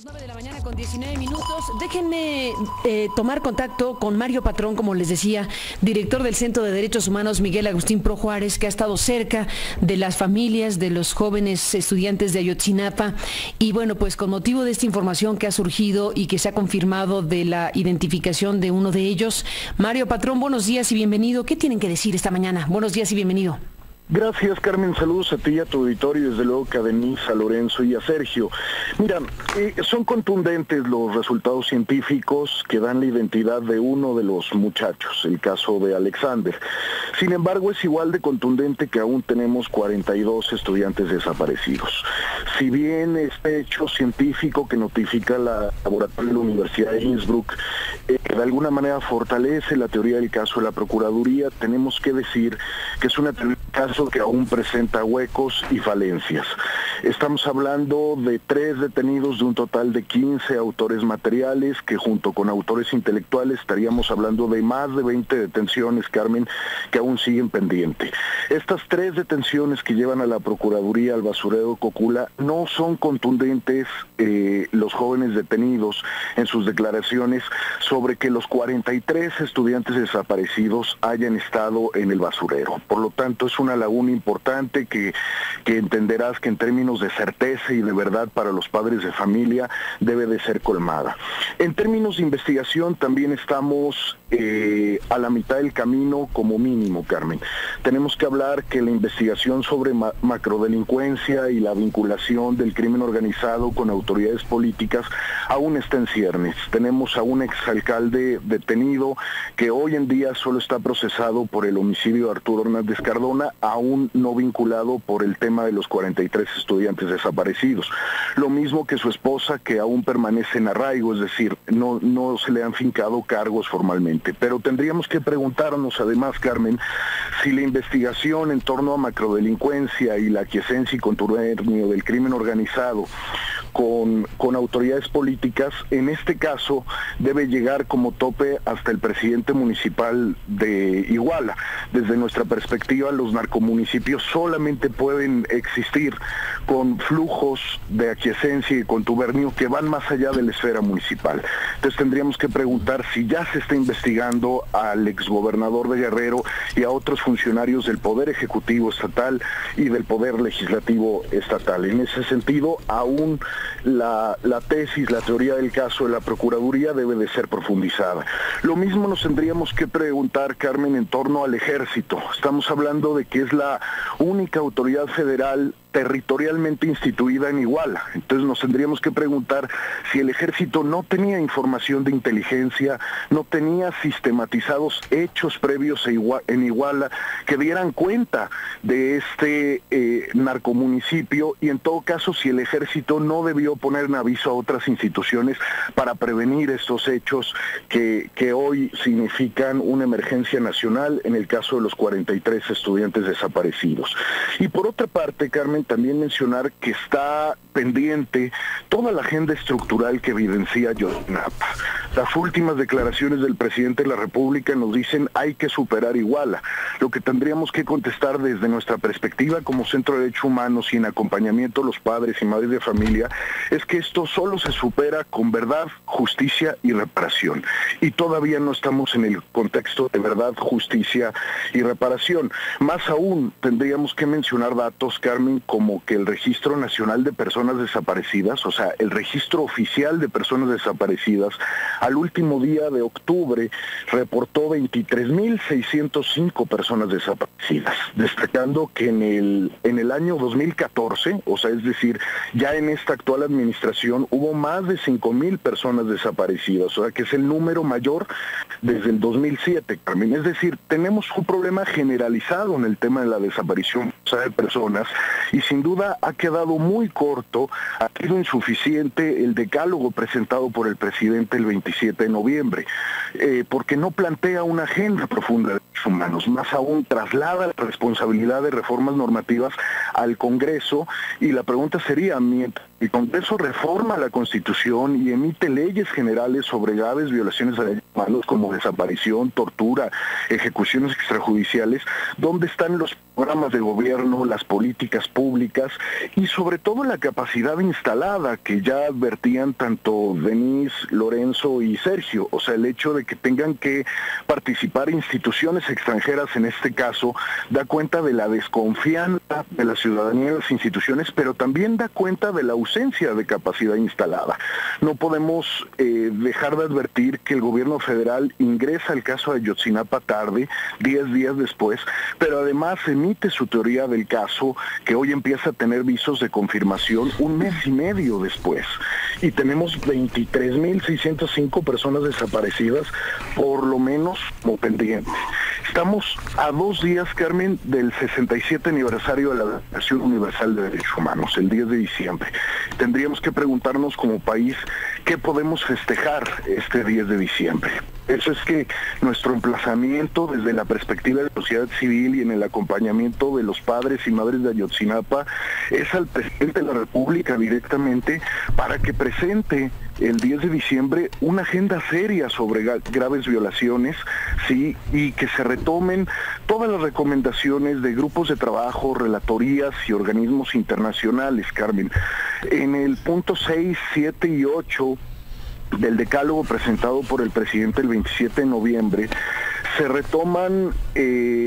9 de la mañana con 19 minutos. Déjenme tomar contacto con Mario Patrón, como les decía, director del Centro de Derechos Humanos Miguel Agustín Pro Juárez, que ha estado cerca de las familias de los jóvenes estudiantes de Ayotzinapa. Y bueno, pues con motivo de esta información que ha surgido y que se ha confirmado de la identificación de uno de ellos, Mario Patrón, buenos días y bienvenido. ¿Qué tienen que decir esta mañana? Buenos días y bienvenido. Gracias, Carmen. Saludos a ti y a tu auditorio, desde luego que a Denise, a Lorenzo y a Sergio. Mira, son contundentes los resultados científicos que dan la identidad de uno de los muchachos, el caso de Alexander. Sin embargo, es igual de contundente que aún tenemos 42 estudiantes desaparecidos. Si bien este hecho científico que notifica la laboratorio de la Universidad de Innsbruck de alguna manera fortalece la teoría del caso de la Procuraduría, tenemos que decir que es una teoría del caso que aún presenta huecos y falencias. Estamos hablando de 3 detenidos de un total de 15 autores materiales, que junto con autores intelectuales estaríamos hablando de más de 20 detenciones, Carmen, que aún siguen pendientes. Estas 3 detenciones que llevan a la Procuraduría al basurero de Cocula no son contundentes los jóvenes detenidos en sus declaraciones sobre que los 43 estudiantes desaparecidos hayan estado en el basurero. Por lo tanto, es una laguna importante que entenderás que en términos de certeza y de verdad para los padres de familia debe de ser colmada. En términos de investigación también estamos a la mitad del camino como mínimo, Carmen. Tenemos que hablar que la investigación sobre macrodelincuencia y la vinculación del crimen organizado con autoridades políticas aún está en ciernes. Tenemos a un exalcalde detenido que hoy en día solo está procesado por el homicidio de Arturo Hernández Cardona, aún no vinculado por el tema de los 43 estudiantes desaparecidos. Lo mismo que su esposa, que aún permanece en arraigo, es decir, no se le han fincado cargos formalmente. Pero tendríamos que preguntarnos además, Carmen, si la investigación en torno a macrodelincuencia y la aquiescencia y contubernio del crimen organizado con autoridades políticas, en este caso debe llegar como tope hasta el presidente municipal de Iguala. Desde nuestra perspectiva, los narcomunicipios solamente pueden existir con flujos de aquiescencia y contubernio que van más allá de la esfera municipal. Entonces tendríamos que preguntar si ya se está investigando al exgobernador de Guerrero y a otros funcionarios del Poder Ejecutivo Estatal y del Poder Legislativo Estatal. En ese sentido, aún la tesis, la teoría del caso de la Procuraduría debe de ser profundizada. Lo mismo nos tendríamos que preguntar, Carmen, en torno al Ejército. Estamos hablando de que es la única autoridad federal territorialmente instituida en Iguala. Entonces nos tendríamos que preguntar si el Ejército no tenía información de inteligencia, no tenía sistematizados hechos previos en Iguala que dieran cuenta de este narcomunicipio, y en todo caso si el Ejército no debió poner en aviso a otras instituciones para prevenir estos hechos que hoy significan una emergencia nacional en el caso de los 43 estudiantes desaparecidos. Y por otra parte, Carmen, también mencionar que está pendiente toda la agenda estructural que evidencia Ayotzinapa. Las últimas declaraciones del presidente de la República nos dicen hay que superar Iguala. Lo que tendríamos que contestar desde nuestra perspectiva como Centro de Derechos Humanos y en acompañamiento a los padres y madres de familia es que esto solo se supera con verdad, justicia y reparación. Y todavía no estamos en el contexto de verdad, justicia y reparación. Más aún, tendríamos que mencionar datos, Carmen, como que el Registro Nacional de Personas Desaparecidas, o sea, el registro oficial de personas desaparecidas, al último día de octubre reportó 23.605 personas desaparecidas, destacando que en el año 2014, o sea, es decir, ya en esta actual administración hubo más de 5.000 personas desaparecidas, o sea, que es el número mayor desde el 2007, Carmen. Es decir, tenemos un problema generalizado en el tema de la desaparición de personas y sin duda ha quedado muy corto, ha sido insuficiente el decálogo presentado por el presidente el 27 de noviembre, porque no plantea una agenda profunda de derechos humanos, más aún traslada la responsabilidad de reformas normativas al Congreso, y la pregunta sería, mientras El Congreso reforma la Constitución y emite leyes generales sobre graves violaciones a derechos humanos como desaparición, tortura, ejecuciones extrajudiciales, donde están los programas de gobierno, las políticas públicas y sobre todo la capacidad instalada que ya advertían tanto Denise, Lorenzo y Sergio. O sea, el hecho de que tengan que participar instituciones extranjeras en este caso da cuenta de la desconfianza de la ciudadanía en las instituciones, pero también da cuenta de la ausencia de capacidad instalada. No podemos dejar de advertir que el gobierno federal ingresa al caso de Ayotzinapa tarde, 10 días después, pero además emite su teoría del caso, que hoy empieza a tener visos de confirmación un mes y medio después. Y tenemos 23.605 personas desaparecidas, por lo menos como pendientes. Estamos a 2 días, Carmen, del 67 aniversario de la Declaración Universal de Derechos Humanos, el 10 de diciembre. Tendríamos que preguntarnos como país qué podemos festejar este 10 de diciembre. Eso es que nuestro emplazamiento desde la perspectiva de la sociedad civil y en el acompañamiento de los padres y madres de Ayotzinapa es al presidente de la República directamente para que presente el 10 de diciembre una agenda seria sobre graves violaciones, sí, y que se retomen todas las recomendaciones de grupos de trabajo, relatorías y organismos internacionales, Carmen. En el punto 6, 7 y 8 del decálogo presentado por el presidente el 27 de noviembre, se retoman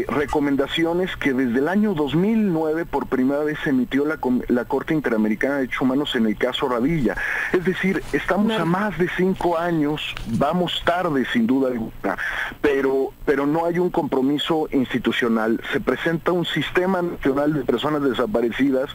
recomendaciones que desde el año 2009 por primera vez emitió la Corte Interamericana de Derechos Humanos en el caso Radilla. Es decir, estamos a más de 5 años, vamos tarde sin duda alguna, pero no hay un compromiso institucional. Se presenta un sistema nacional de personas desaparecidas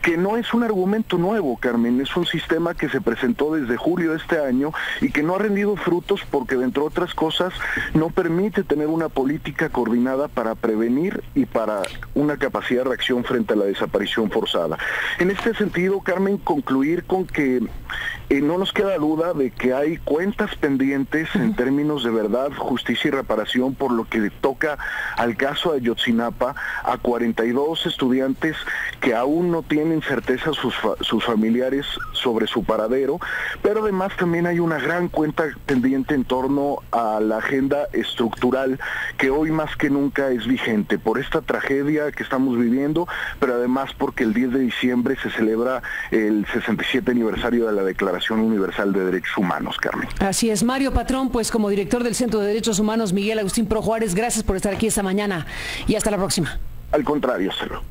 que no es un argumento nuevo, Carmen, es un sistema que se presentó desde julio de este año y que no ha rendido frutos porque, entre otras cosas, no permite tener una política coordinada para prevenir y para una capacidad de reacción frente a la desaparición forzada. En este sentido, Carmen, concluir con que no nos queda duda de que hay cuentas pendientes en términos de verdad, justicia y reparación por lo que toca al caso de Ayotzinapa, a 42 estudiantes que aún no tienen certeza sus familiares sobre su paradero, pero además también hay una gran cuenta pendiente en torno a la agenda estructural que hoy más que nunca es vigente por esta tragedia que estamos viviendo, pero además porque el 10 de diciembre se celebra el 67 aniversario de la Declaración Universal de Derechos Humanos, Carmen. Así es, Mario Patrón, pues como director del Centro de Derechos Humanos Miguel Agustín Pro Juárez, gracias por estar aquí esta mañana y hasta la próxima. Al contrario, Celo.